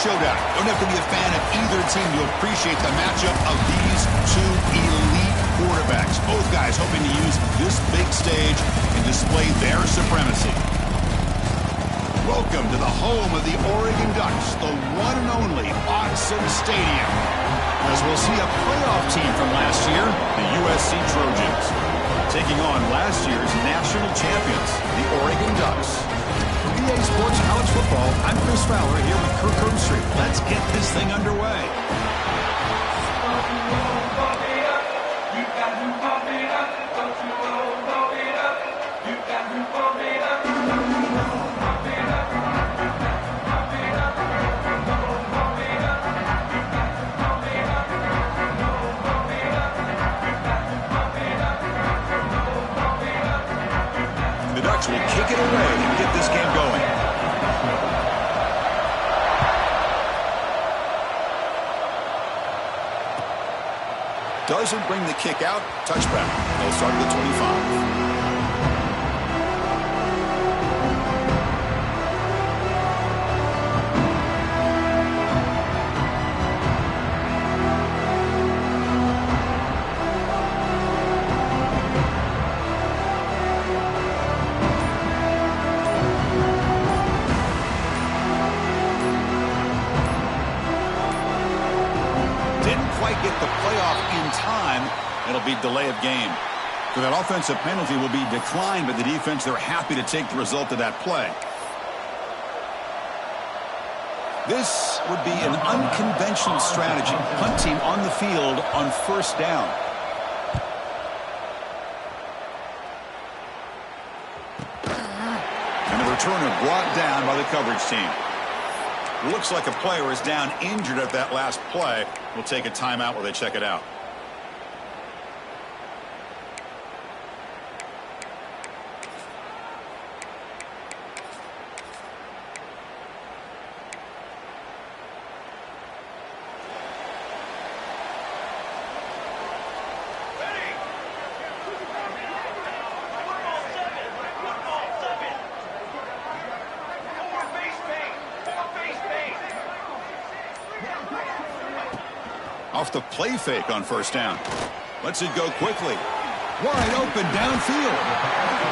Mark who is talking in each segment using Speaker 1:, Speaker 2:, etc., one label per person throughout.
Speaker 1: showdown. Don't have to be a fan of either team to appreciate the matchup of these two elite quarterbacks. Both guys hoping to use this big stage and display their supremacy. Welcome to the home of the Oregon Ducks, the one and only Autzen Stadium. As we'll see a playoff team from last year, the USC Trojans, taking on last year's national champions, the Oregon Ducks. For EA Sports College Football, I'm Chris Fowler here with Kirk Herbstreit. Let's get this thing underway. Will kick it away and get this game going. Doesn't bring the kick out. Touchback. They'll start at the 25. Get the playoff in time, it'll be delay of game. So that offensive penalty will be declined by the defense. They're happy to take the result of that play. This would be an unconventional strategy. Punt team on the field on first down. And the returner brought down by the coverage team. Looks like a player is down injured at that last play. We'll take a timeout while they check it out. Off the play fake on first down. Lets it go quickly. Wide open downfield.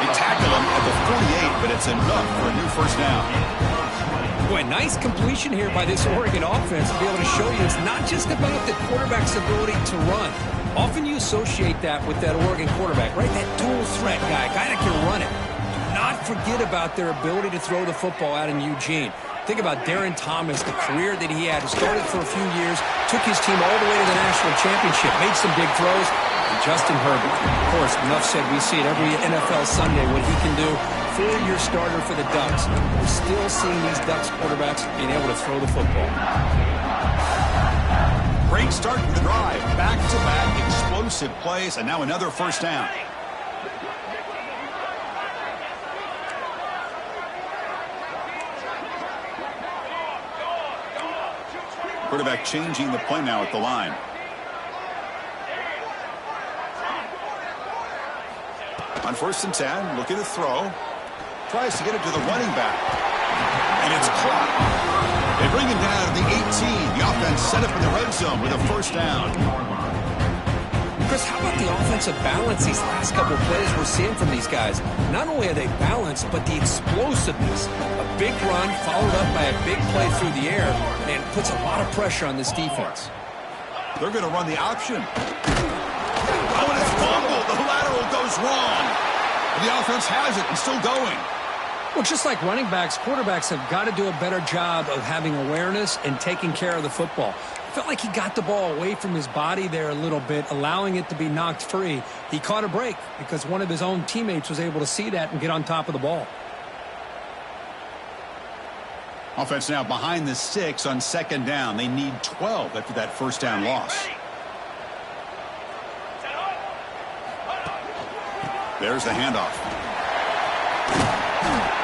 Speaker 1: They tackle him at the 48, but it's enough for a new first down.
Speaker 2: Boy, nice completion here by this Oregon offense to be able to show you it's not just about the quarterback's ability to run. Often you associate that with that Oregon quarterback, right? That dual threat guy that can run it. Do not forget about their ability to throw the football out in Eugene. Think about Darren Thomas, the career that he had. Started for a few years, took his team all the way to the national championship, made some big throws. And Justin Herbert, of course, enough said, we see it every NFL Sunday what he can do. 4-year starter for the Ducks. We're still seeing these Ducks quarterbacks being able to throw the football.
Speaker 1: Great start to the drive. Back-to-back explosive plays, and now another first down. Quarterback changing the play now at the line. On first and 10, looking to throw. Tries to get it to the running back. And it's caught. They bring him down to the 18. The offense set up in the red zone with a first down.
Speaker 2: Chris, how about the offensive balance these last couple of plays we're seeing from these guys? Not only are they balanced, but the explosiveness. A big run followed up by a big play through the air, and puts a lot of pressure on this defense.
Speaker 1: They're going to run the option. Oh, and it's fumbled. The lateral goes wrong. And the offense has it and still going.
Speaker 2: Well, just like running backs, quarterbacks have got to do a better job of having awareness and taking care of the football. Felt like he got the ball away from his body there a little bit, allowing it to be knocked free. He caught a break because one of his own teammates was able to see that and get on top of the ball.
Speaker 1: Offense now behind the 6 on second down. They need 12 after that first down loss. There's the handoff.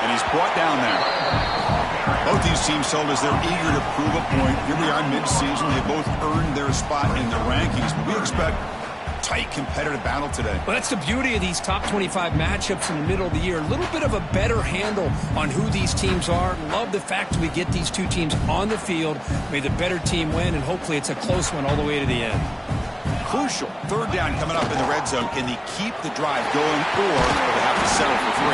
Speaker 1: And he's brought down there. Both these teams told us they're eager to prove a point. Here we are mid-season. They both earned their spot in the rankings. But we expect tight, competitive battle today.
Speaker 2: Well, that's the beauty of these top 25 matchups in the middle of the year. A little bit of a better handle on who these teams are. Love the fact we get these two teams on the field. May the better team win, and hopefully it's a close one all the way to the end.
Speaker 1: Crucial. Third down coming up in the red zone. Can they keep the drive going, or will they have to settle for 3?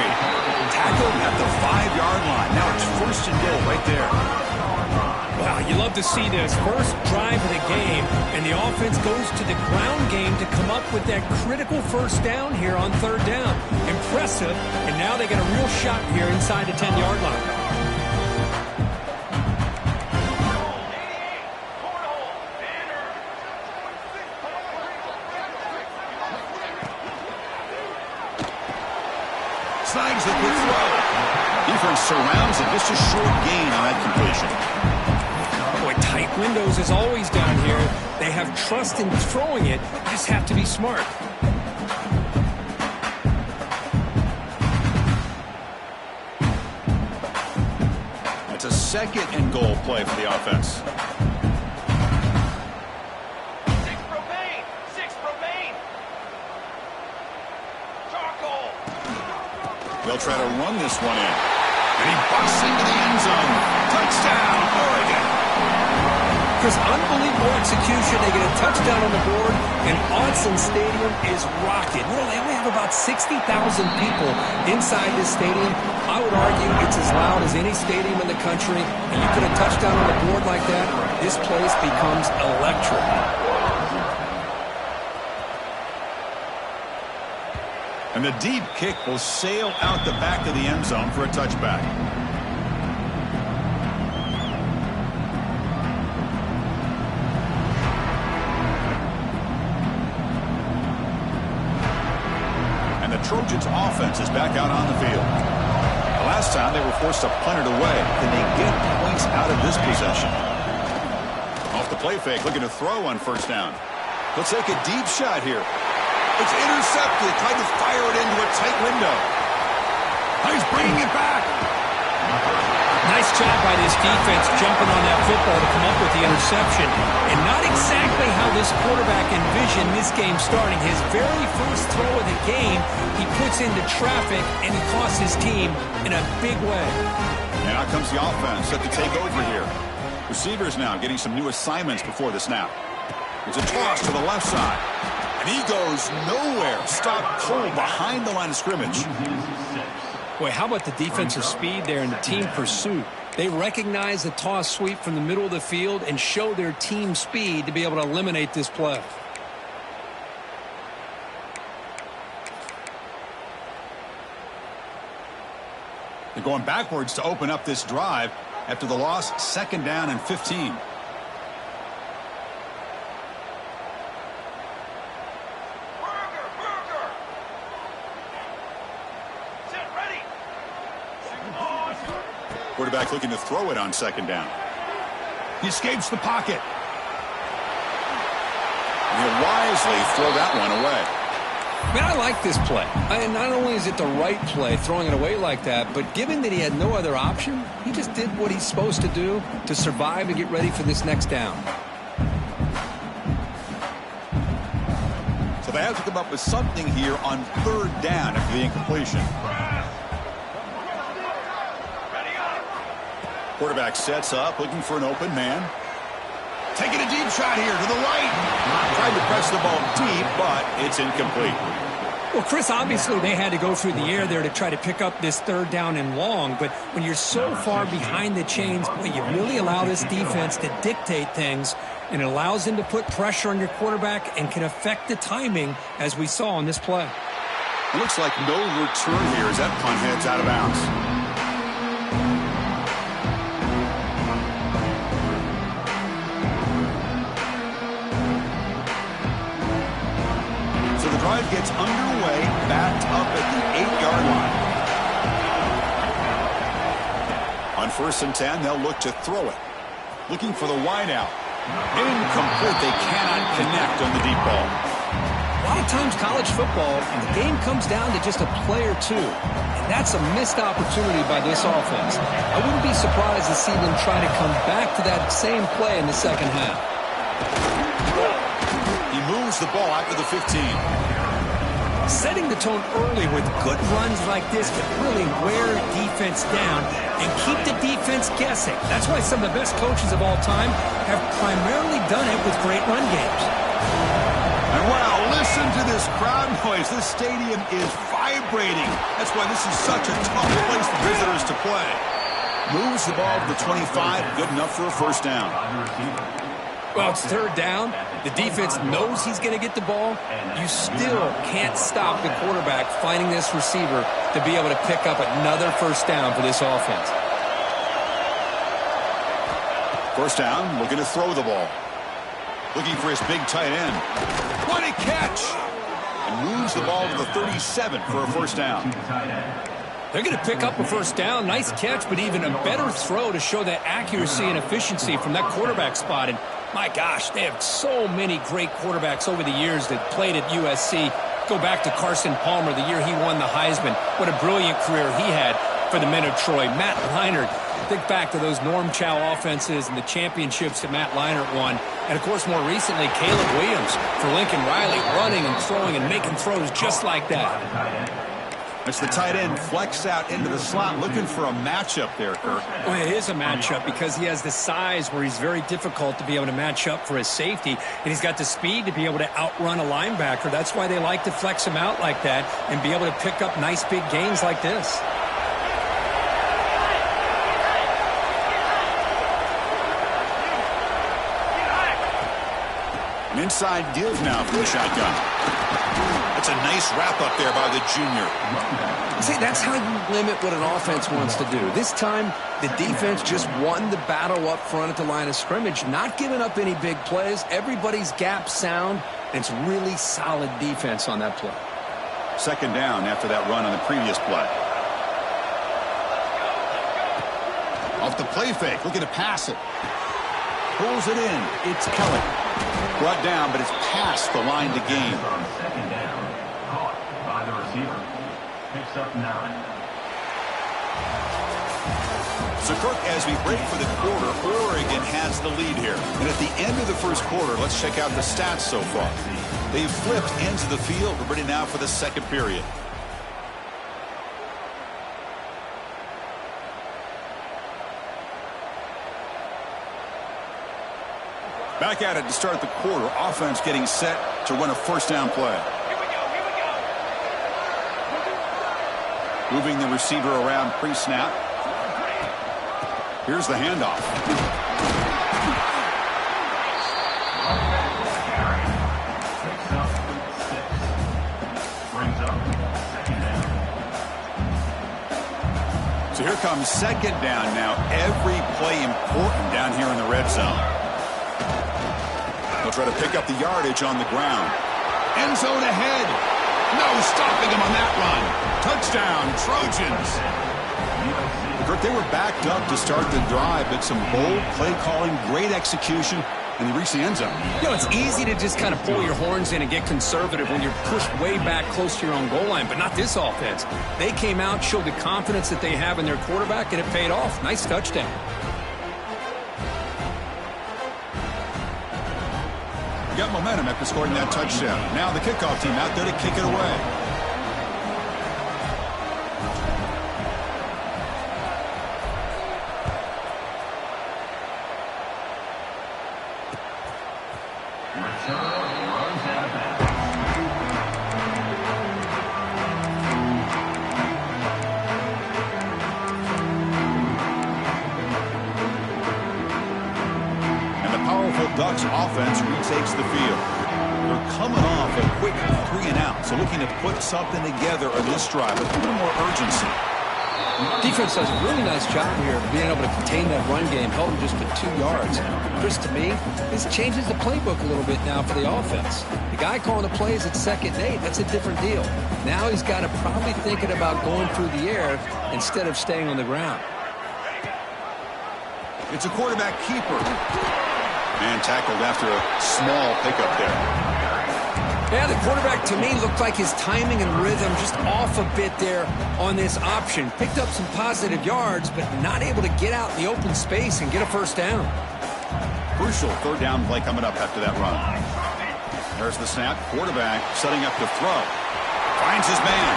Speaker 1: Tackled at the 5-yard line. Now it's first and goal right there.
Speaker 2: Wow, you love to see this. First drive of the game, and the offense goes to the ground game to come up with that critical first down here on third down. Impressive, and now they get a real shot here inside the 10-yard line.
Speaker 1: Snags the quick throw. Defense surrounds it. Just a short gain on that completion.
Speaker 2: Boy, tight windows as always down here. They have trust in throwing it. Just have to be smart.
Speaker 1: It's a second and goal play for the offense.
Speaker 3: 6 remain. Charcoal.
Speaker 1: They'll try to run this one in. And he busts into the end zone. Touchdown, Oregon.
Speaker 2: Chris, unbelievable execution. They get a touchdown on the board, and Autzen Stadium is rocking. You know, they only have about 60,000 people inside this stadium. I would argue it's as loud as any stadium in the country, and you put a touchdown on the board like that, this place becomes electric.
Speaker 1: And the deep kick will sail out the back of the end zone for a touchback. And the Trojans' offense is back out on the field. Last time they were forced to punt it away. Can they get points out of this possession? Off the play fake, looking to throw on first down. He'll take a deep shot here. It's intercepted. Tried to fire it into a tight window. He's bringing it back.
Speaker 2: Nice job by this defense jumping on that football to come up with the interception. And not exactly how this quarterback envisioned this game starting. His very first throw of the game, he puts into traffic, and he costs his team in a big way.
Speaker 1: And out comes the offense set to take over here. Receivers now getting some new assignments before the snap. It's a toss to the left side. And he goes nowhere. Stop cold behind the line of scrimmage.
Speaker 2: Boy, how about the defensive speed there and the team pursuit? They recognize the toss sweep from the middle of the field and show their team speed to be able to eliminate this play.
Speaker 1: They're going backwards to open up this drive after the loss, second down and 15. Quarterback looking to throw it on second down. He escapes the pocket. He'll wisely throw that one away.
Speaker 2: Man, I like this play. Not only is it the right play, throwing it away like that, but given that he had no other option, he just did what he's supposed to do to survive and get ready for this next down.
Speaker 1: So they have to come up with something here on third down after the incompletion. Quarterback sets up, looking for an open man. Taking a deep shot here to the right. Tried to press the ball deep, but it's incomplete.
Speaker 2: Well, Chris, obviously they had to go through the air there to try to pick up this third down and long, but when you're so far behind the chains, boy, you really allow this defense to dictate things, and it allows them to put pressure on your quarterback and can affect the timing, as we saw on this play.
Speaker 1: It looks like no return here as that punt heads out of bounds. Drive gets underway, backed up at the 8-yard line. On first and 10, they'll look to throw it. Looking for the wideout. Incomplete. They cannot connect on the deep ball.
Speaker 2: A lot of times college football, the game comes down to just a play or two. And that's a missed opportunity by this offense. I wouldn't be surprised to see them try to come back to that same play in the second half.
Speaker 1: He moves moves the ball after the 15.
Speaker 2: Setting the tone early with good runs like this can really wear defense down and keep the defense guessing. That's why some of the best coaches of all time have primarily done it with great run games.
Speaker 1: And wow, listen to this crowd noise. This stadium is vibrating. That's why this is such a tough place for visitors to play. Moves the ball to the 25, good enough for a first down.
Speaker 2: Well, it's third down. The defense knows he's going to get the ball. You still can't stop the quarterback finding this receiver to be able to pick up another first down for this offense.
Speaker 1: First down, looking to throw the ball. Looking for his big tight end. What a catch! And moves the ball to the 37 for a first down.
Speaker 2: They're going to pick up a first down. Nice catch, but even a better throw to show that accuracy and efficiency from that quarterback spot. And my gosh, they have so many great quarterbacks over the years that played at USC. Go back to Carson Palmer, the year he won the Heisman. What a brilliant career he had for the men of Troy. Matt Leinart, think back to those Ncaa offenses and the championships that Matt Leinart won. And, of course, more recently, Caleb Williams for Lincoln Riley, running and throwing and making throws just like that.
Speaker 1: It's the tight end flexed out into the slot, looking for a matchup there, Kirk.
Speaker 2: Well, it is a matchup because he has the size where he's very difficult to be able to match up for his safety, and he's got the speed to be able to outrun a linebacker. That's why they like to flex him out like that and be able to pick up nice big gains like this.
Speaker 1: An inside give now for the shotgun. That's a nice wrap up there by the junior.
Speaker 2: See, that's how you limit what an offense wants to do. This time, the defense just won the battle up front at the line of scrimmage, not giving up any big plays. Everybody's gap sound, and it's really solid defense on that play.
Speaker 1: Second down after that run on the previous play. Off the play fake, looking to pass it. Pulls it in. It's Kelly. Brought down, but it's past the line to gain.
Speaker 3: Second down. Caught by the receiver. Picks up 9.
Speaker 1: So, Kirk, as we break for the quarter, Oregon has the lead here. And at the end of the first quarter, let's check out the stats so far. They've flipped ends of the field. We're ready now for the second period. Back at it to start the quarter. Offense getting set to run a first down play.
Speaker 3: Here we go.
Speaker 1: Moving the receiver around pre-snap. Here's the handoff.
Speaker 3: Picks up 6. Brings up second down.
Speaker 1: So here comes second down now. Every play important down here in the red zone. They'll try to pick up the yardage on the ground. End zone ahead. No stopping him on that run. Touchdown, Trojans. Kirk, they were backed up to start the drive, but some bold play calling, great execution, and they reached the end zone.
Speaker 2: You know, it's easy to just kind of pull your horns in and get conservative when you're pushed way back close to your own goal line, but not this offense. They came out, showed the confidence that they have in their quarterback, and it paid off. Nice touchdown.
Speaker 1: Got momentum after scoring that touchdown. Now the kickoff team out there to kick it away.
Speaker 3: Runs out of bounds.
Speaker 1: Ducks offense retakes the field. They're coming off a quick 3-and-out, so looking to put something together on this drive with a little more urgency.
Speaker 2: Defense does a really nice job here of being able to contain that run game, held them just to 2 yards. Chris, to me, this changes the playbook a little bit now for the offense. The guy calling the plays at 2nd and 8, that's a different deal. Now he's got to probably thinking about going through the air instead of staying on the ground.
Speaker 1: It's a quarterback keeper. Man tackled after a small pickup there.
Speaker 2: Yeah, the quarterback, to me, looked like his timing and rhythm just off a bit there on this option. Picked up some positive yards, but not able to get out in the open space and get a first down.
Speaker 1: Crucial third down play coming up after that run. There's the snap. Quarterback setting up to throw. Finds his man.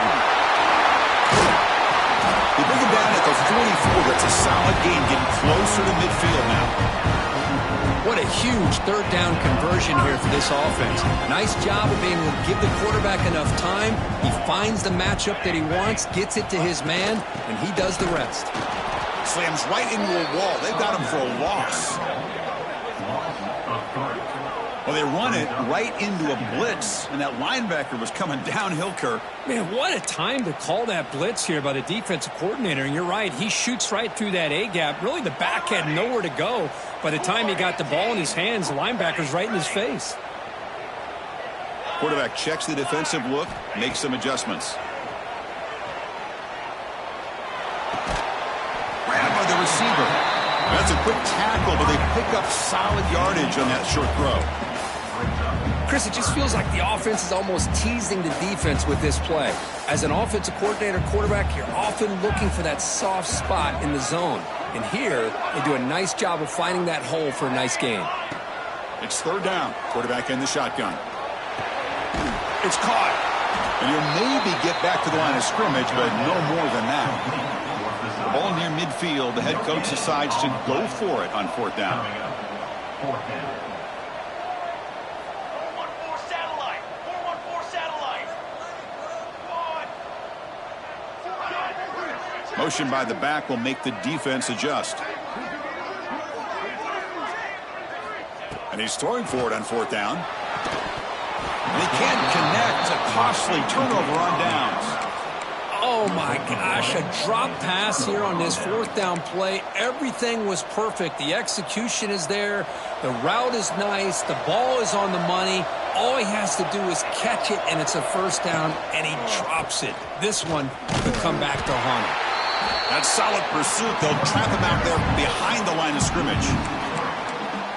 Speaker 1: They bring him down at the 44. That's a solid game, getting closer to midfield now.
Speaker 2: What a huge third down conversion here for this offense. Nice job of being able to give the quarterback enough time. He finds the matchup that he wants, gets it to his man, and he does the rest.
Speaker 1: Slams right into a wall. They've got him for a loss. Well, they run it right into a blitz, and that linebacker was coming downhill, Kirk.
Speaker 2: Man, what a time to call that blitz here by the defensive coordinator. And you're right, he shoots right through that A-gap. Really, the back had nowhere to go. By the time he got the ball in his hands, the linebacker's right in his face.
Speaker 1: Quarterback checks the defensive look, makes some adjustments. Grabbed by the receiver. That's a quick tackle, but they pick up solid yardage on that short throw.
Speaker 2: Chris, it just feels like the offense is almost teasing the defense with this play. As an offensive coordinator, quarterback, you're often looking for that soft spot in the zone. And here, they do a nice job of finding that hole for a nice gain.
Speaker 1: It's third down. Quarterback in the shotgun. It's caught. And you'll maybe get back to the line of scrimmage, but no more than that. The ball near midfield. The head coach decides to go for it on fourth down. Motion by the back will make the defense adjust. And he's throwing for it on fourth down. And he can't connect. A costly turnover on downs.
Speaker 2: Oh, my gosh. A drop pass here on this fourth down play. Everything was perfect. The execution is there. The route is nice. The ball is on the money. All he has to do is catch it, and it's a first down, and he drops it. This one could come back to haunt him.
Speaker 1: That's solid pursuit. They'll trap him out there behind the line of scrimmage.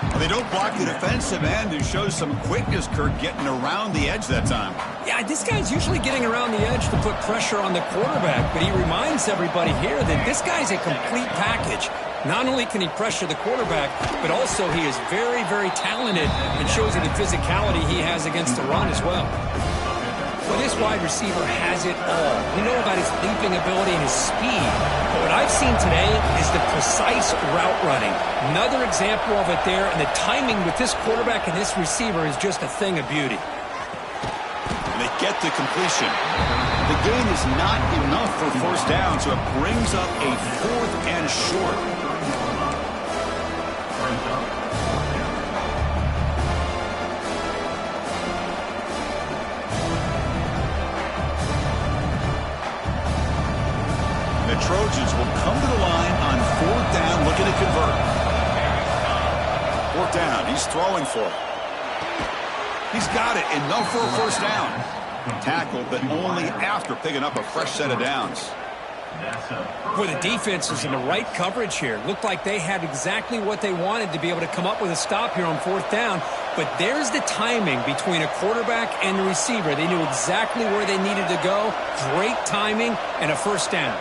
Speaker 1: Well, they don't block the defensive end, who shows some quickness, Kirk, getting around the edge that time.
Speaker 2: Yeah, this guy's usually getting around the edge to put pressure on the quarterback, but he reminds everybody here that this guy's a complete package. Not only can he pressure the quarterback, but also he is very, very talented and shows you the physicality he has against the run as well. Well, this wide receiver has it all. We know about his leaping ability and his speed. But what I've seen today is the precise route running. Another example of it there, and the timing with this quarterback and this receiver is just a thing of beauty.
Speaker 1: And they get the completion. The gain is not enough for first down, so it brings up a fourth and short. Trojans will come to the line on fourth down, looking to convert. Fourth down, he's throwing for it. He's got it, enough for a first down. Tackled, but only after picking up a fresh set of downs.
Speaker 2: Well, the defense is in the right coverage here. Looked like they had exactly what they wanted to be able to come up with a stop here on fourth down. But there's the timing between a quarterback and the receiver. They knew exactly where they needed to go. Great timing and a first down.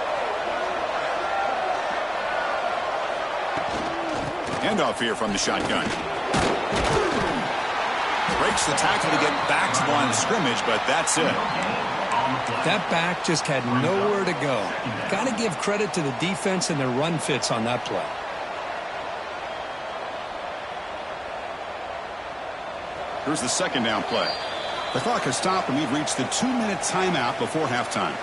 Speaker 1: Handoff here from the shotgun. Breaks the tackle to get back to the line of scrimmage, but that's it.
Speaker 2: That back just had nowhere to go. Got to give credit to the defense and their run fits on that play.
Speaker 1: Here's the second down play. The clock has stopped, and we've reached the 2-minute timeout before halftime.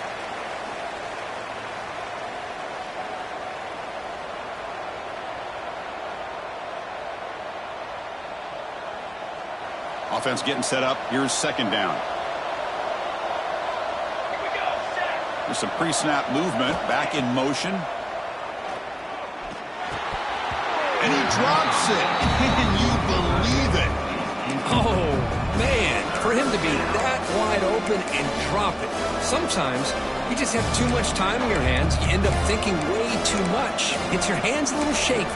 Speaker 1: Offense getting set up. Here's second down. There's some pre-snap movement. Back in motion. And he drops it. Can you believe it?
Speaker 2: Oh, man. For him to be that wide open and drop it. Sometimes you just have too much time in your hands. You end up thinking way too much. Gets your hands a little shaky.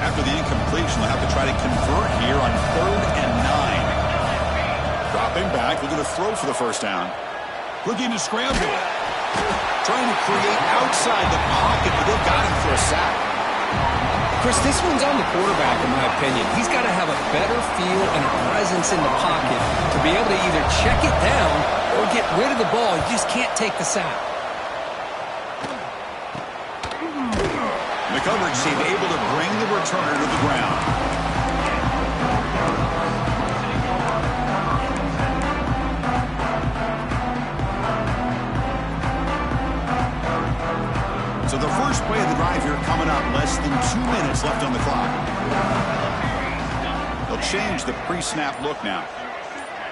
Speaker 1: After the incompletion, they'll have to try to convert here on 3rd and 9. Dropping back, looking to throw for the first down. Looking to scramble. Trying to create outside the pocket, but they've got him for a sack.
Speaker 2: Chris, this one's on the quarterback, in my opinion. He's got to have a better feel and a presence in the pocket to be able to either check it down or get rid of the ball. You just can't take the sack.
Speaker 1: The coverage team able to bring the returner to the ground. So the first play of the drive here coming up. Less than 2 minutes left on the clock. They'll change the pre-snap look now.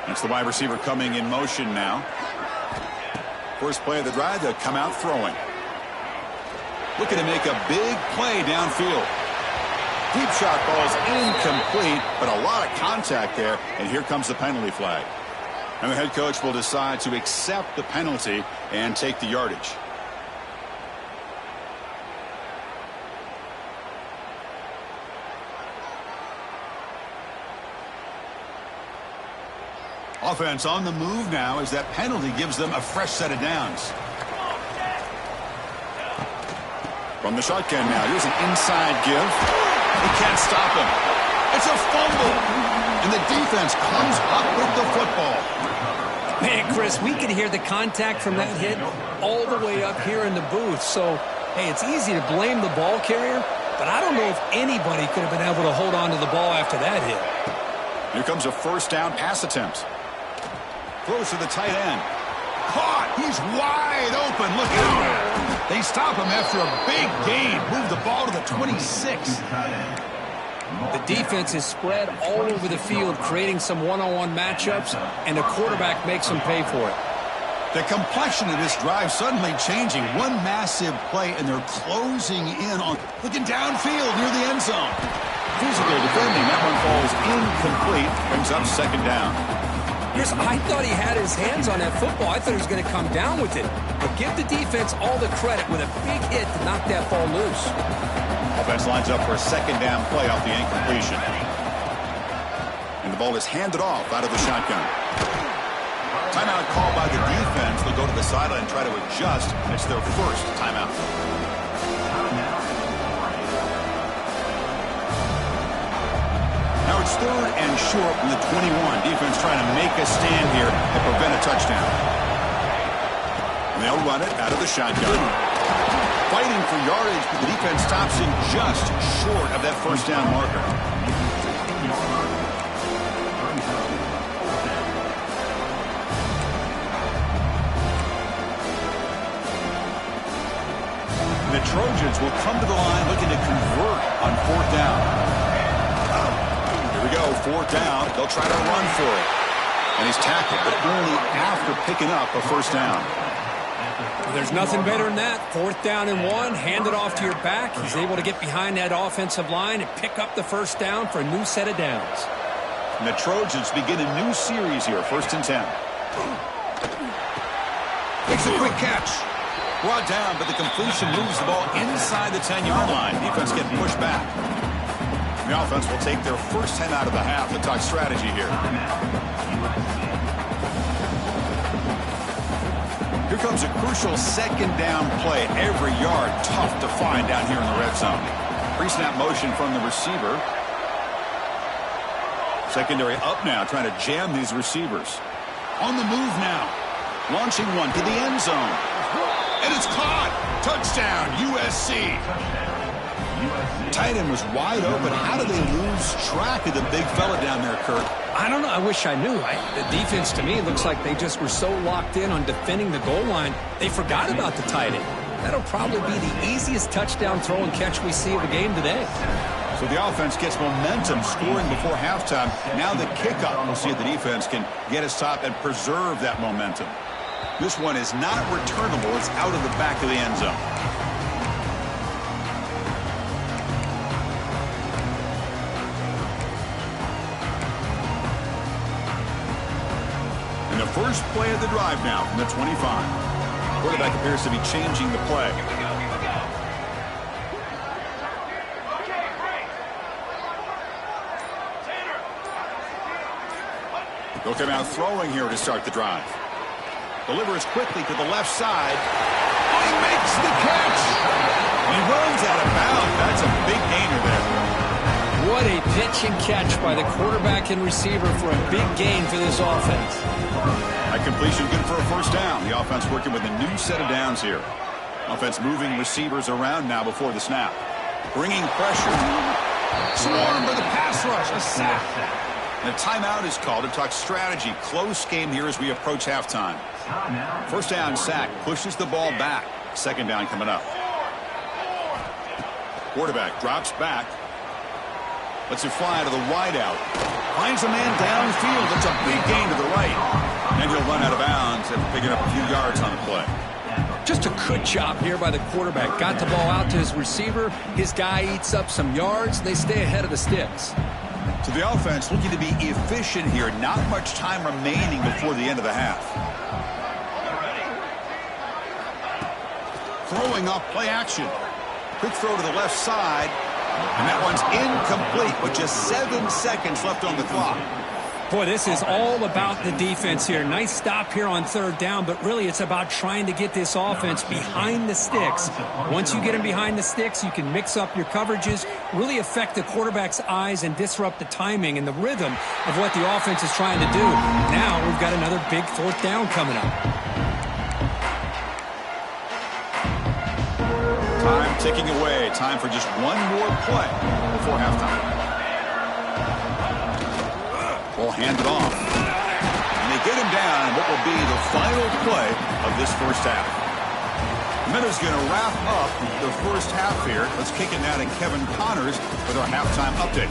Speaker 1: It's the wide receiver coming in motion now. First play of the drive, they'll come out throwing. Looking to make a big play downfield. Deep shot ball's incomplete, but a lot of contact there, and here comes the penalty flag. And the head coach will decide to accept the penalty and take the yardage. Offense on the move now as that penalty gives them a fresh set of downs. From the shotgun now, here's an inside give. He can't stop him. It's a fumble. And the defense comes up with the football.
Speaker 2: Man, Chris, we could hear the contact from that hit all the way up here in the booth. So, hey, it's easy to blame the ball carrier, but I don't know if anybody could have been able to hold on to the ball after that hit.
Speaker 1: Here comes a first down pass attempt. Throws to the tight end. Caught. He's wide open. Look out. They stop him after a big gain. Move the ball to the 26.
Speaker 2: The defense is spread all over the field, creating some one-on-one matchups, and the quarterback makes them pay for it.
Speaker 1: The complexion of this drive suddenly changing. One massive play, and they're closing in on looking downfield near the end zone. Physical defending. That one falls incomplete. Brings up second down.
Speaker 2: Chris, I thought he had his hands on that football. I thought he was going to come down with it. But give the defense all the credit with a big hit to knock that ball loose.
Speaker 1: Offense lines up for a second down play off the incompletion. And the ball is handed off out of the shotgun. Timeout called by the defense. They'll go to the sideline and try to adjust. It's their first timeout. Now it's third and short from the 21. Defense trying to make a stand here and prevent a touchdown. And they'll run it out of the shotgun. Fighting for yardage, but the defense stops him just short of that first down marker. The Trojans will come to the line looking to convert on fourth down. Here we go, fourth down. They'll try to run for it. And he's tackled, but only after picking up a first down.
Speaker 2: Well, there's nothing better than that. Fourth down and one, hand it off to your back. He's able to get behind that offensive line and pick up the first down for a new set of downs.
Speaker 1: And the Trojans begin a new series here, 1st and 10. Makes a quick catch. Brought down, but the completion moves the ball inside the 10-yard line. Defense getting pushed back. The offense will take their first 10 out of the half to talk strategy here. Here comes a crucial second down play. Every yard tough to find down here in the red zone. Pre-snap motion from the receiver. Secondary up now, trying to jam these receivers. On the move now. Launching one to the end zone. And it's caught. Touchdown, USC. Tight end was wide open. How did they lose track of the big fella down there, Kirk?
Speaker 2: I don't know. I wish I knew. The defense, to me, looks like they just were so locked in on defending the goal line, they forgot about the tight end. That'll probably be the easiest touchdown throw and catch we see of the game today.
Speaker 1: So the offense gets momentum, scoring before halftime. Now the kickoff. We'll see if the defense can get a stop and preserve that momentum. This one is not returnable. It's out of the back of the end zone. And the first play of the drive now from the 25. Quarterback appears to be changing the play. They'll come out throwing here to start the drive. Delivers quickly to the left side. Oh, he makes the catch. He runs out of bounds. That's a big gainer there.
Speaker 2: What a pitch and catch by the quarterback and receiver for a big gain for this offense.
Speaker 1: A completion good for a first down. The offense working with a new set of downs here. Offense moving receivers around now before the snap. Bringing pressure. Swarmed by the pass rush. A sack. And a timeout is called to talk strategy. Close game here as we approach halftime. First down sack. Pushes the ball back. Second down coming up. Quarterback drops back. Lets it fly to the wideout. Finds a man downfield. It's a big gain to the right. And he'll run out of bounds after picking up a few yards on the play.
Speaker 2: Just a good job here by the quarterback. Got the ball out to his receiver. His guy eats up some yards. They stay ahead of the sticks.
Speaker 1: So the offense looking to be efficient here. Not much time remaining before the end of the half. Throwing off play action. Quick throw to the left side. And that one's incomplete with just 7 seconds left on the clock.
Speaker 2: Boy, this is all about the defense here. Nice stop here on third down, but really it's about trying to get this offense behind the sticks. Once you get them behind the sticks, you can mix up your coverages, really affect the quarterback's eyes and disrupt the timing and the rhythm of what the offense is trying to do. Now we've got another big fourth down coming up.
Speaker 1: Time ticking away. Time for just one more play before halftime. Ball handed off. And they get him down in what will be the final play of this first half. Minutes going to wrap up the first half here. Let's kick it now to Kevin Connors with our halftime update.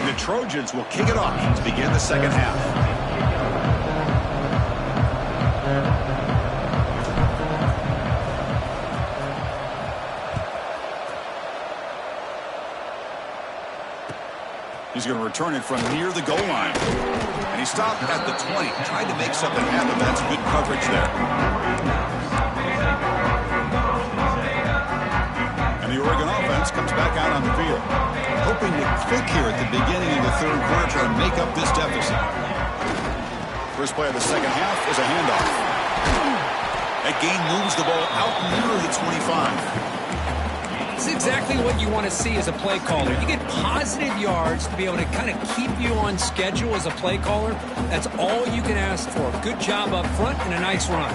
Speaker 1: The Trojans will kick it off to begin the second half. He's going to return it from near the goal line. And he stopped at the 20. Tried to make something happen. That's good coverage there. And the Oregon offense comes back out on the field. Hoping to click here at the beginning of the third quarter, trying to make up this deficit. First play of the second half is a handoff. That gain moves the ball out near the 25.
Speaker 2: It's exactly what you want to see as a play caller. You get positive yards to be able to kind of keep you on schedule as a play caller. That's all you can ask for. Good job up front and a nice run.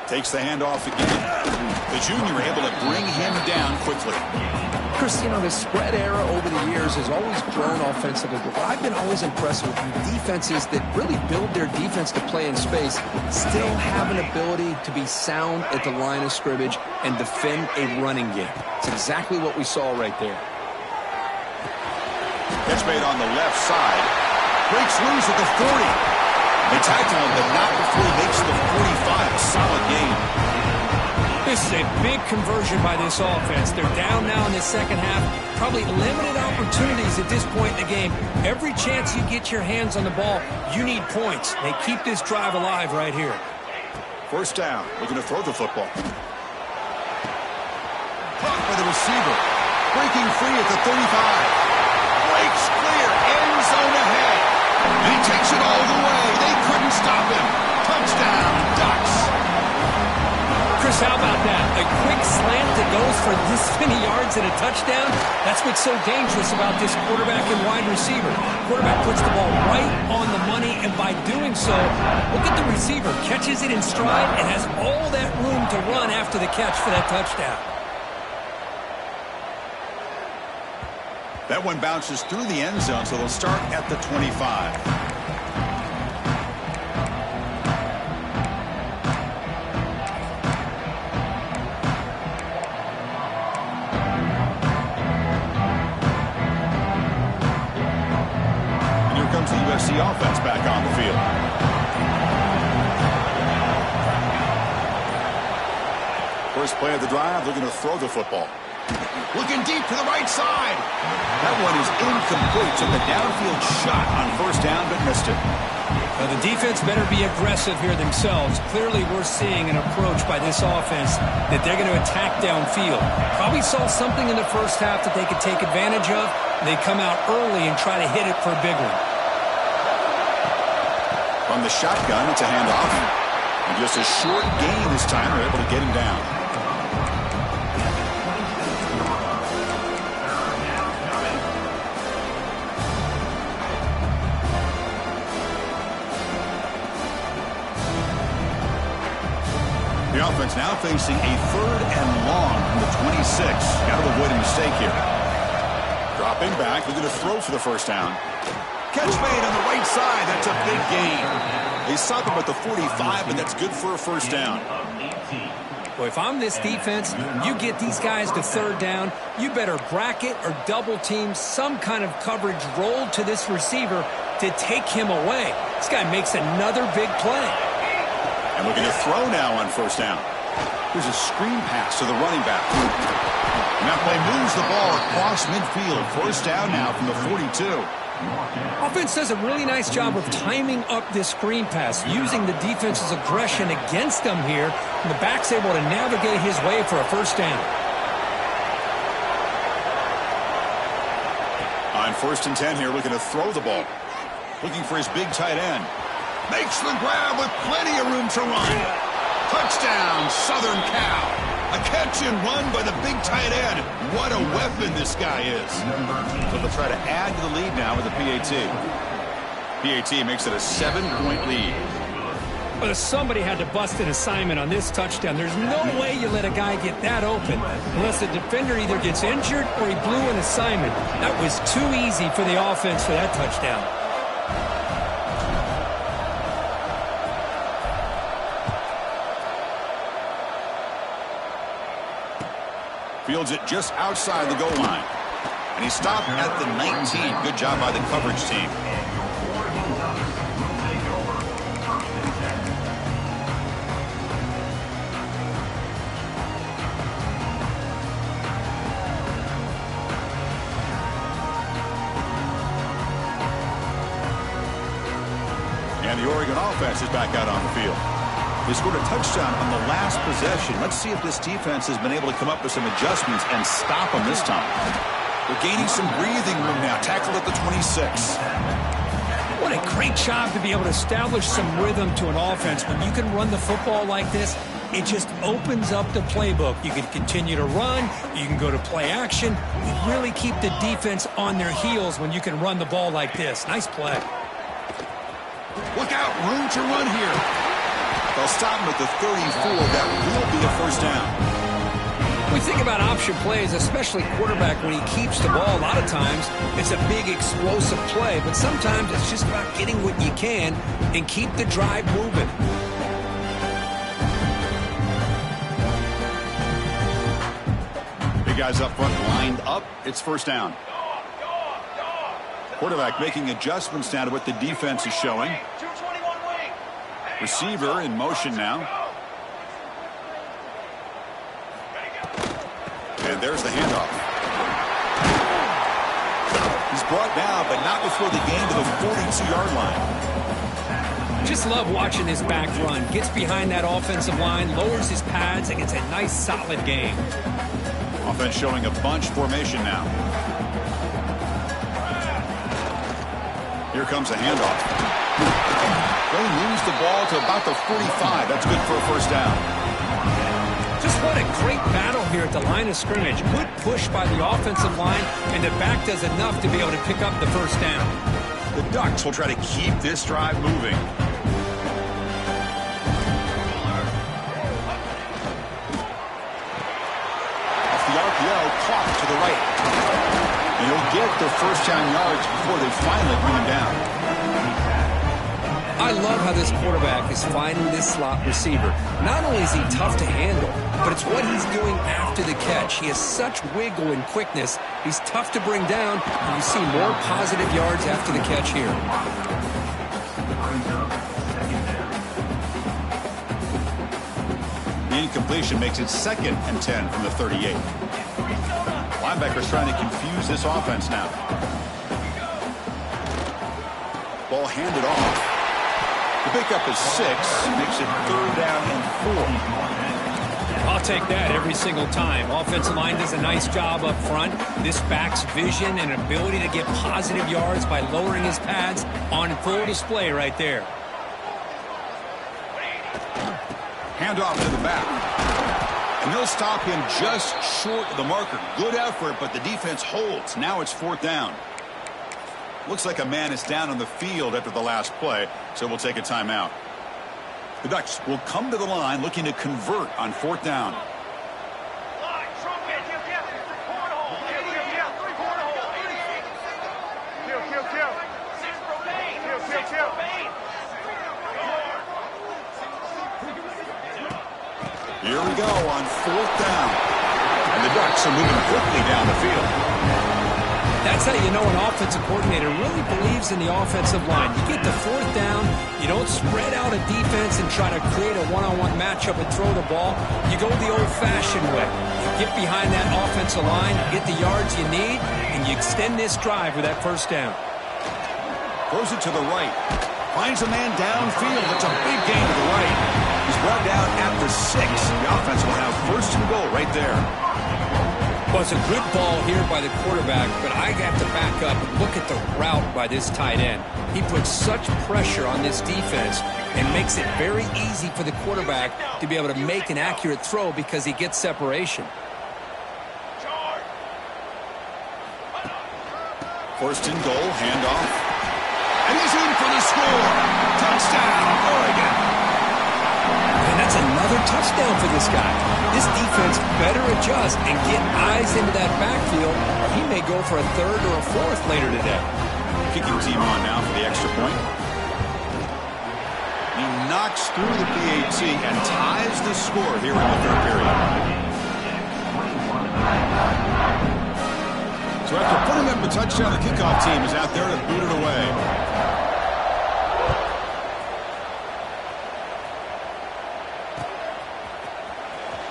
Speaker 1: Takes the handoff again. The junior able to bring him down quickly.
Speaker 2: Chris, you know, the spread era over the years has always grown offensively, but what I've been always impressed with defenses that really build their defense to play in space still have an ability to be sound at the line of scrimmage and defend a running game. It's exactly what we saw right there.
Speaker 1: Catch made on the left side. Breaks loose at the 40. They tackle him, but not before he makes the 45. A solid game.
Speaker 2: This is a big conversion by this offense. They're down now in the second half. Probably limited opportunities at this point in the game. Every chance you get your hands on the ball, you need points. They keep this drive alive right here.
Speaker 1: First down. Looking to throw the football. Caught by the receiver. Breaking free at the 35. Breaks clear. End zone ahead. And he takes it all the way. They couldn't stop him. Touchdown, Ducks.
Speaker 2: Chris, how about that? A quick slant that goes for this many yards and a touchdown? That's what's so dangerous about this quarterback and wide receiver. Quarterback puts the ball right on the money, and by doing so, look at the receiver. Catches it in stride and has all that room to run after the catch for that touchdown.
Speaker 1: That one bounces through the end zone, so they'll start at the 25. The USC offense back on the field. First play of the drive, looking to throw the football. Looking deep to the right side. That one is incomplete. Took a downfield shot on first down, but missed it.
Speaker 2: Well, the defense better be aggressive here themselves. Clearly, we're seeing an approach by this offense that they're going to attack downfield. Probably saw something in the first half that they could take advantage of. They come out early and try to hit it for a big one.
Speaker 1: From the shotgun, it's a handoff. And just a short gain this time. They're able to get him down. The offense now facing a 3rd and long from the 26. Got to avoid a mistake here. Dropping back, looking to throw for the first down. Catch made on the right side. That's a big gain. They stop him at the 45, but that's good for a first down.
Speaker 2: Well, if I'm this defense, you get these guys to 3rd down, you better bracket or double team some kind of coverage roll to this receiver to take him away. This guy makes another big play.
Speaker 1: And looking to throw now on first down. Here's a screen pass to the running back. And that play moves the ball across midfield. First down now from the 42.
Speaker 2: Offense does a really nice job of timing up this screen pass, using the defense's aggression against them here. And the back's able to navigate his way for a first down.
Speaker 1: On 1st and 10 here, looking to throw the ball. Looking for his big tight end. Makes the grab with plenty of room to run. Touchdown, Southern Cal. A catch and run by the big tight end. What a weapon this guy is. So they'll try to add to the lead now with the PAT. PAT makes it a 7-point lead.
Speaker 2: Well, somebody had to bust an assignment on this touchdown. There's no way you let a guy get that open unless the defender either gets injured or he blew an assignment. That was too easy for the offense for that touchdown.
Speaker 1: Fields it just outside the goal line. And he stopped at the 19. Good job by the coverage team. And the Oregon offense is back out on the field. They scored a touchdown on the last possession. Let's see if this defense has been able to come up with some adjustments and stop them this time. They're gaining some breathing room now. Tackled at the 26.
Speaker 2: What a great job to be able to establish some rhythm to an offense. When you can run the football like this, it just opens up the playbook. You can continue to run. You can go to play action. You really keep the defense on their heels when you can run the ball like this. Nice play.
Speaker 1: Look out. Room to run here. They'll stop him at the 34. That will be a first down.
Speaker 2: We think about option plays, especially quarterback, when he keeps the ball. A lot of times, it's a big explosive play, but sometimes it's just about getting what you can and keep the drive moving. Big guys up front lined up. It's first down. Quarterback making adjustments now to what the defense is showing. Receiver in motion now. And there's the handoff. He's brought down, but not before the gain to the 42-yard line. Just love watching this back run. Gets behind that offensive line, lowers his pads, and gets a nice solid gain.
Speaker 1: Offense showing a bunch formation now. Here comes a handoff. They lose the ball to about the 45. That's good for a first down.
Speaker 2: Just what a great battle here at the line of scrimmage. Good push by the offensive line, and the back does enough to be able to pick up the first down.
Speaker 1: The Ducks will try to keep this drive moving. Off the RPO, clock to the right. And he'll get the first down yards before they finally bring him down.
Speaker 2: I love how this quarterback is finding this slot receiver. Not only is he tough to handle, but it's what he's doing after the catch. He has such wiggle and quickness. He's tough to bring down, and you see more positive yards after the catch here.
Speaker 1: The incompletion makes it 2nd and 10 from the 38. Linebackers trying to confuse this offense now. Ball handed off. The pickup is 6, makes it 3rd down and 4.
Speaker 2: I'll take that every single time. Offensive line does a nice job up front. This back's vision and ability to get positive yards by lowering his pads on full display right there.
Speaker 1: Handoff to the back. And they'll stop him just short of the marker. Good effort, but the defense holds. Now it's 4th down. Looks like a man is down on the field after the last play, so we'll take a timeout. The Ducks will come to the line looking to convert on 4th down. Here we go on 4th down. And the Ducks are moving quickly down the field.
Speaker 2: That's how you know an offensive coordinator really believes in the offensive line. You get to 4th down, you don't spread out a defense and try to create a one-on-one matchup and throw the ball. You go the old-fashioned way. You get behind that offensive line, you get the yards you need, and you extend this drive with that 1st down.
Speaker 1: Throws it to the right. Finds a man downfield. It's a big gain to the right. He's brought down at the 6. The offense will have 1st and goal right there.
Speaker 2: Well, it's a good ball here by the quarterback, but I have to back up and look at the route by this tight end. He puts such pressure on this defense and makes it very easy for the quarterback to be able to make an accurate throw because he gets separation.
Speaker 1: 1st and goal, handoff. And he's in for the score. Touchdown, Oregon.
Speaker 2: And that's another touchdown for this guy. This defense better adjust and get eyes into that backfield, or he may go for a 3rd or a 4th later today.
Speaker 1: Kicking team on now for the extra point. He knocks through the PAT and ties the score here in the 3rd period. So after putting up a touchdown, the kickoff team is out there to boot it away.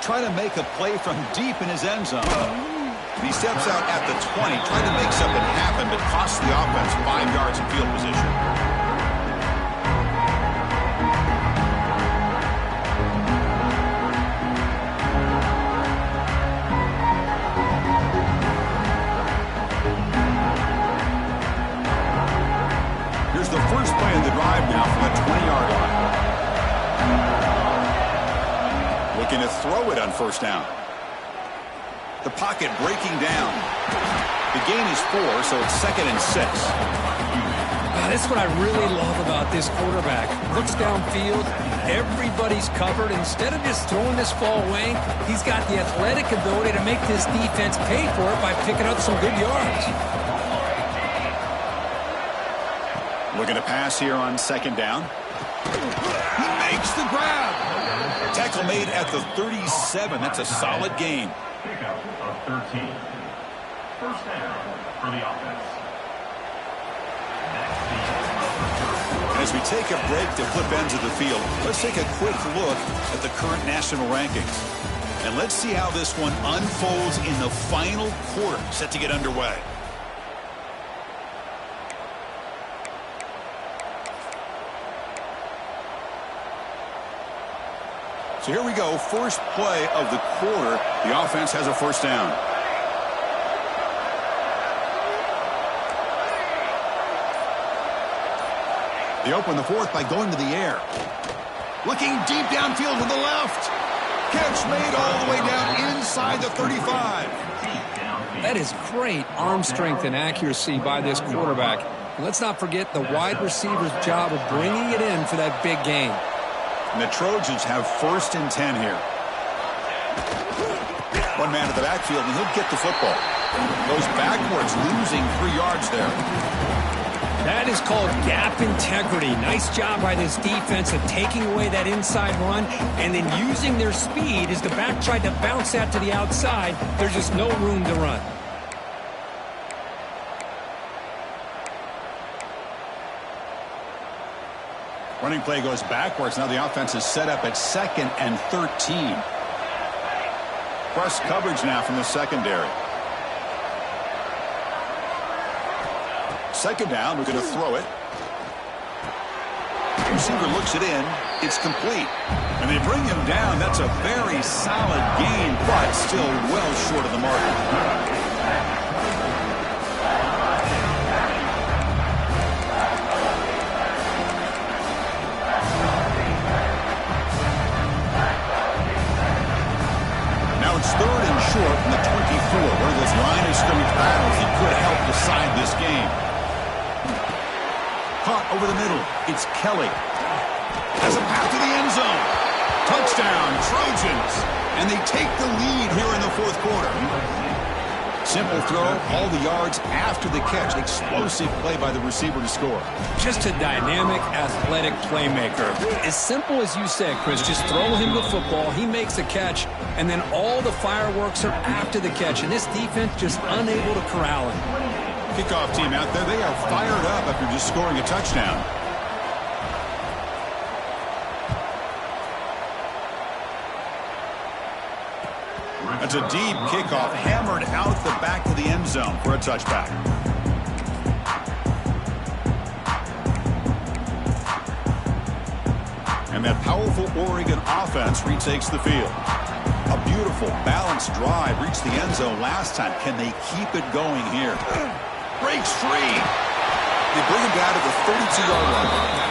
Speaker 1: Trying to make a play from deep in his end zone. He steps out at the 20, trying to make something happen, but costs the offense 5 yards in field position. Here's the first play of the drive now from the 20-yard line. Looking to throw it on 1st down. The pocket breaking down. The gain is 4, so it's 2nd and 6.
Speaker 2: That's what I really love about this quarterback. Looks downfield, everybody's covered. Instead of just throwing this ball away, he's got the athletic ability to make this defense pay for it by picking up some good yards.
Speaker 1: Looking to pass here on 2nd down. He makes the grab. Tackle made at the 37. That's a solid gain.
Speaker 3: Pickup of 13. 1st down for the offense.
Speaker 1: And as we take a break to flip ends of the field, let's take a quick look at the current national rankings. And let's see how this one unfolds in the final quarter, set to get underway. So here we go, first play of the quarter. The offense has a 1st down. They open the 4th by going to the air. Looking deep downfield to the left. Catch made all the way down inside the 35.
Speaker 2: That is great arm strength and accuracy by this quarterback. And let's not forget the wide receiver's job of bringing it in for that big gain.
Speaker 1: And the Trojans have 1st and 10 here. One man at the backfield, and he'll get the football. Goes backwards, losing 3 yards there.
Speaker 2: That is called gap integrity. Nice job by this defense of taking away that inside run and then using their speed as the back tried to bounce that to the outside. There's just no room to run.
Speaker 1: Running play goes backwards. Now the offense is set up at 2nd and 13. Press coverage now from the secondary. 2nd down, we're going to throw it. receiver looks it in. It's complete. And they bring him down. That's a very solid gain, but still well short of the mark. It's 3rd and short from the 24. One of those line of scrimmage battles that could help decide this game. Caught over the middle. It's Kelly. Has a path to the end zone. Touchdown, Trojans. And they take the lead here in the 4th quarter. Simple throw, all the yards after the catch. Explosive play by the receiver to score.
Speaker 2: Just a dynamic, athletic playmaker. As simple as you said, Chris, just throw him the football, he makes a catch, and then all the fireworks are after the catch. And this defense just unable to corral him.
Speaker 1: Kickoff team out there, they are fired up after just scoring a touchdown. That's a deep kickoff, hammered out the back of the end zone for a touchback. And that powerful Oregon offense retakes the field. A beautiful, balanced drive reached the end zone last time. Can they keep it going here? Breaks free. They bring him down to the 32-yard line.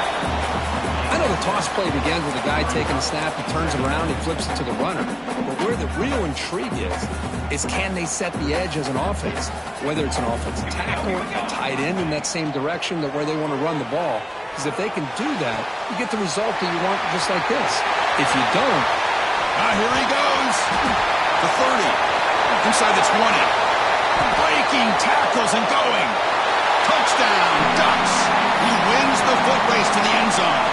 Speaker 2: I know the toss play begins with a guy taking the snap, he turns around, he flips it to the runner. But where the real intrigue is can they set the edge as an offense? Whether it's an offensive tackle, a tight end in that same direction that where they want to run the ball. Because if they can do that, you get the result that you want just like this. If you don't...
Speaker 1: Here he goes. The 30. Inside the 20. Breaking tackles and going. Touchdown, Ducks. He wins the foot race to the end zone.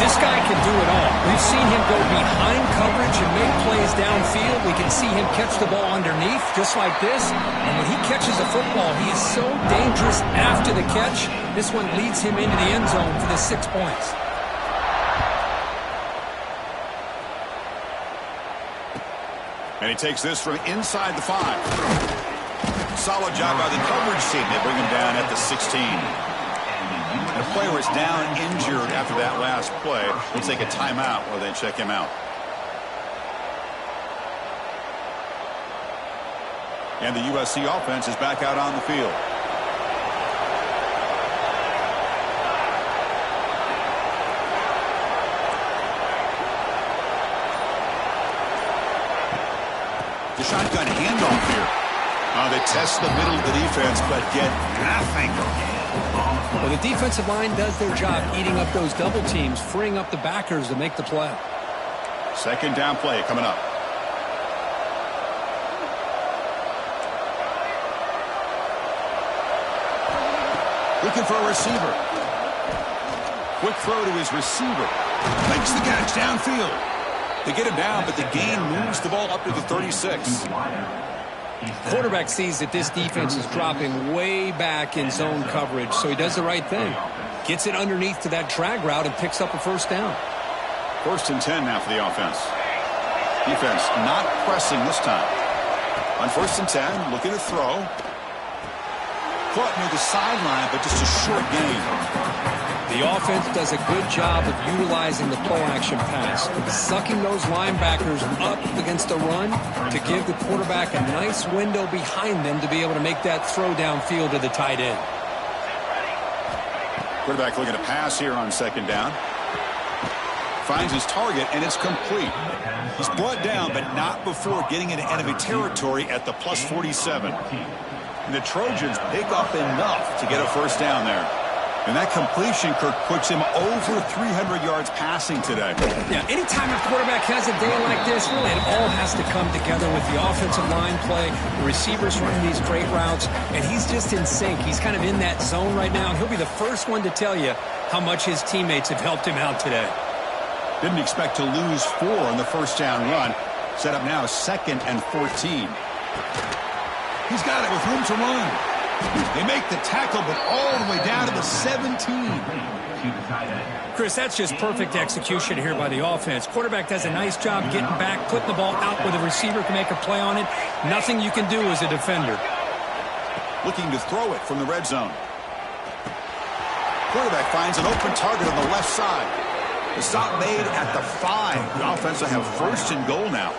Speaker 2: This guy can do it all. We've seen him go behind coverage and make plays downfield. We can see him catch the ball underneath, just like this. And when he catches a football, he is so dangerous after the catch. This one leads him into the end zone for the 6 points.
Speaker 1: And he takes this from inside the 5. Solid job by the coverage team. They bring him down at the 16. The player is down injured after that last play. We'll take a timeout while they check him out. And the USC offense is back out on the field. The shotgun handoff here. They test the middle of the defense, but get nothing.
Speaker 2: Well, the defensive line does their job eating up those double teams, freeing up the backers to make the play.
Speaker 1: 2nd down play coming up. Looking for a receiver. Quick throw to his receiver. Makes the catch downfield. They get him down, but the gain moves the ball up to the 36.
Speaker 2: Quarterback sees that this defense is dropping way back in zone coverage, so he does the right thing. Gets it underneath to that drag route and picks up a 1st down.
Speaker 1: 1st and 10 now for the offense. Defense not pressing this time. On 1st and 10, looking to throw. Caught near the sideline, but just a short gain.
Speaker 2: The offense does a good job of utilizing the play-action pass, sucking those linebackers up against the run to give the quarterback a nice window behind them to be able to make that throw downfield to the tight end.
Speaker 1: Quarterback looking to pass here on 2nd down. Finds his target, and it's complete. He's brought down, but not before getting into enemy territory at the plus 47. And the Trojans pick up enough to get a 1st down there. And that completion, Kirk, puts him over 300 yards passing today.
Speaker 2: Yeah, anytime a quarterback has a day like this, really it all has to come together with the offensive line play, the receivers running these great routes, and he's just in sync. He's kind of in that zone right now, and he'll be the first one to tell you how much his teammates have helped him out today.
Speaker 1: Didn't expect to lose 4 on the 1st down run. Set up now 2nd and 14. He's got it with room to run. They make the tackle, but all the way down to the 17.
Speaker 2: Chris, that's just perfect execution here by the offense. Quarterback does a nice job getting back, putting the ball out where the receiver can make a play on it. Nothing you can do as a defender.
Speaker 1: Looking to throw it from the red zone. Quarterback finds an open target on the left side. The stop made at the 5. The offense will have first and goal now.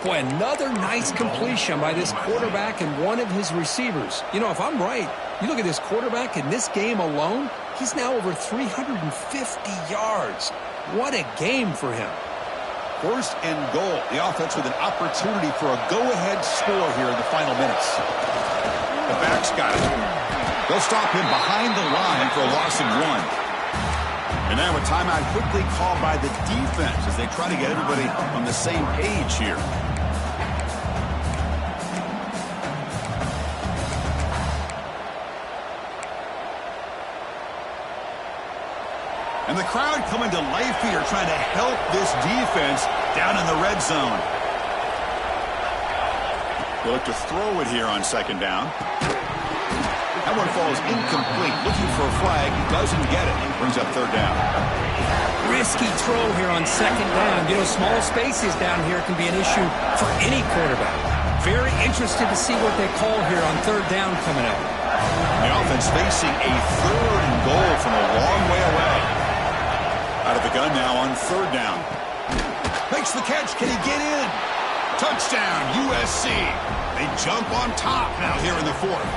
Speaker 2: Boy, another nice completion by this quarterback and one of his receivers. You know, if I'm right, you look at this quarterback in this game alone, he's now over 350 yards. What a game for him.
Speaker 1: First and goal. The offense with an opportunity for a go-ahead score here in the final minutes. The back's got it. They'll stop him behind the line for a loss of 1. And now a timeout quickly called by the defense as they try to get everybody on the same page here. And the crowd coming to life here trying to help this defense down in the red zone. They look to throw it here on second down. That one falls incomplete. Looking for a flag. Doesn't get it. Brings up third down.
Speaker 2: Risky throw here on second down. You know, small spaces down here can be an issue for any quarterback. Very interested to see what they call here on third down coming up.
Speaker 1: The offense facing a third and goal from a long way away. Out of the gun now on third down. Makes the catch. Can he get in? Touchdown, USC. They jump on top now here in the 4th.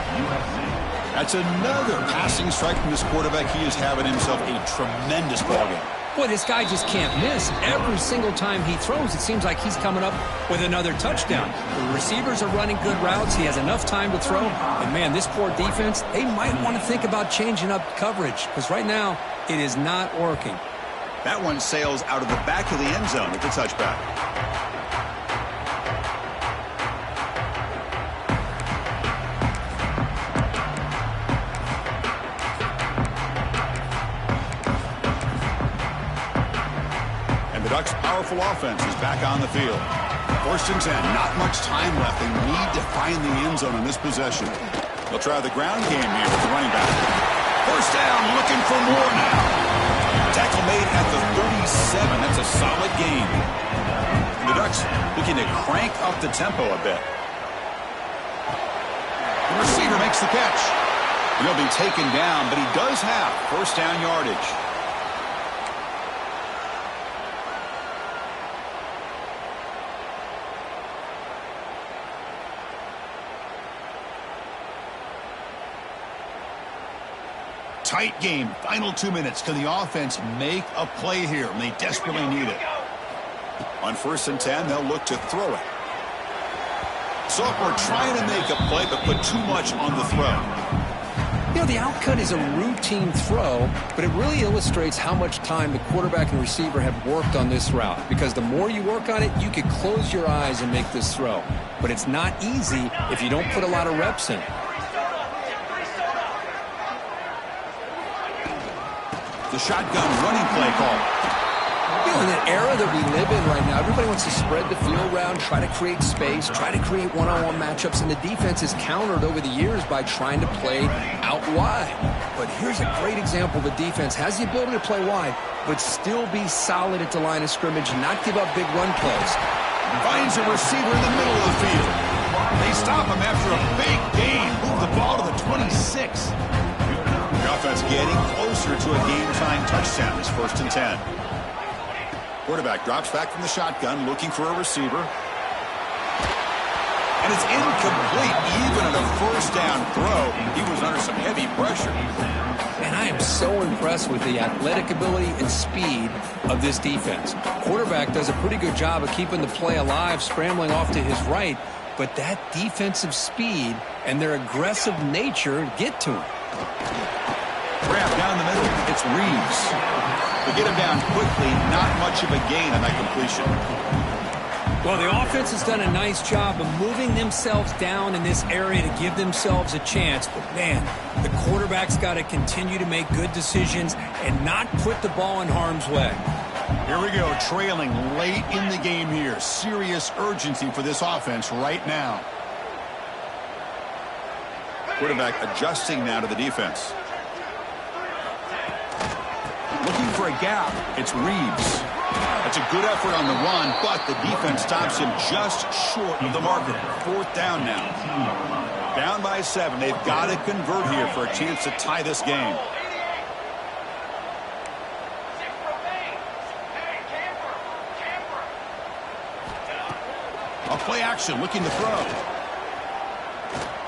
Speaker 1: That's another passing strike from this quarterback. He is having himself a tremendous ballgame.
Speaker 2: Boy, this guy just can't miss. Every single time he throws, it seems like he's coming up with another touchdown. The receivers are running good routes. He has enough time to throw. And, man, this poor defense, they might want to think about changing up coverage because right now it is not working.
Speaker 1: That one sails out of the back of the end zone with the touchback. Ducks' powerful offense is back on the field. First and 10, not much time left. They need to find the end zone on this possession. They'll try the ground game here with the running back. First down, looking for more now. Tackle made at the 37. That's a solid gain. The Ducks looking to crank up the tempo a bit. The receiver makes the catch. He'll be taken down, but he does have first down yardage. Tight game. Final 2 minutes. Can the offense make a play here? And they desperately need it. On first and 10, they'll look to throw it. So we're trying to make a play, but put too much on the throw.
Speaker 2: You know, the outcut is a routine throw, but it really illustrates how much time the quarterback and receiver have worked on this route. Because the more you work on it, you can close your eyes and make this throw. But it's not easy if you don't put a lot of reps in.
Speaker 1: The shotgun running play call.
Speaker 2: You know, in the era that we live in right now, everybody wants to spread the field around, try to create space, try to create one-on-one matchups, and the defense is countered over the years by trying to play out wide. But here's a great example. The defense has the ability to play wide, but still be solid at the line of scrimmage and not give up big run plays.
Speaker 1: Finds a receiver in the middle of the field. They stop him after a big gain. Move the ball to the 26. The offense getting closer to a game-tying touchdown. It's first and 10. Quarterback drops back from the shotgun, looking for a receiver. And it's incomplete. Even on a first down throw, he was under some heavy pressure.
Speaker 2: And I am so impressed with the athletic ability and speed of this defense. Quarterback does a pretty good job of keeping the play alive, scrambling off to his right. But that defensive speed and their aggressive nature get to him.
Speaker 1: Grab down the middle. It's Reeves. They get him down quickly. Not much of a gain on that completion.
Speaker 2: Well, the offense has done a nice job of moving themselves down in this area to give themselves a chance. But, man, the quarterback's got to continue to make good decisions and not put the ball in harm's way.
Speaker 1: Here we go, trailing late in the game here. Serious urgency for this offense right now. Quarterback adjusting now to the defense. Looking for a gap. It's Reeves. That's a good effort on the run, but the defense stops him just short of the marker. 4th down now. Down by 7. They've got to convert here for a chance to tie this game. A play action, looking to throw.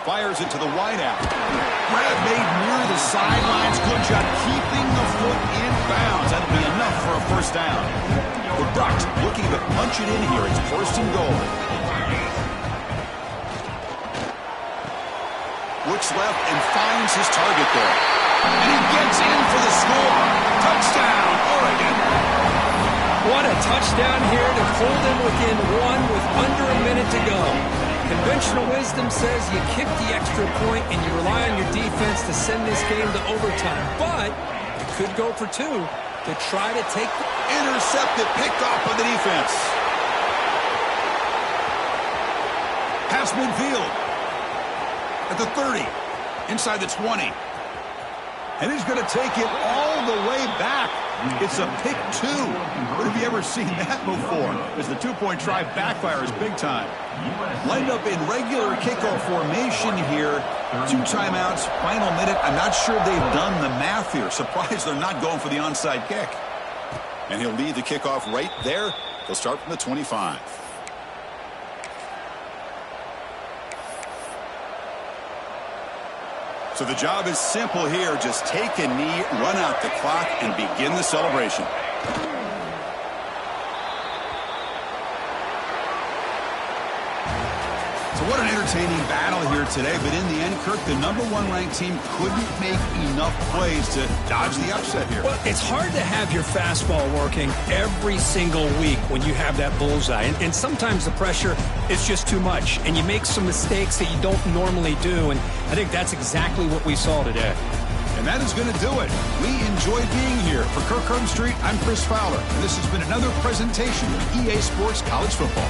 Speaker 1: Fires it to the wideout. Grab made near the sidelines. Good job keeping the foot in bounds. That'll be enough for a first down. The Ducks looking to punch it in here. It's 1st and goal. Looks left and finds his target there. And he gets in for the score. Touchdown, Oregon.
Speaker 2: What a touchdown here to hold him within 1 with under a minute to go. Conventional wisdom says you kick the extra point and you rely on your defense to send this game to overtime. But you could go for 2 to try to take the...
Speaker 1: Intercepted, picked off by the defense. Pass midfield. At the 30. Inside the 20. And he's going to take it all the way back. It's a pick 2. What have you ever seen that before? As the 2-point try backfires big time. Lined up in regular kickoff formation here. 2 timeouts, final minute. I'm not sure they've done the math here. Surprised they're not going for the onside kick. And he'll lead the kickoff right there. They'll start from the 25. So the job is simple here. Just take a knee, run out the clock, and begin the celebration. So what an entertaining battle here today. But in the end, Kirk, the #1 ranked team couldn't make enough plays to dodge the upset here.
Speaker 2: Well, it's hard to have your fastball working every single week when you have that bullseye. And sometimes the pressure is just too much. And you make some mistakes that you don't normally do. And I think that's exactly what we saw today.
Speaker 1: And that is going to do it. We enjoyed being here. For Kirk Herbstreit, I'm Chris Fowler. And this has been another presentation of EA Sports College Football.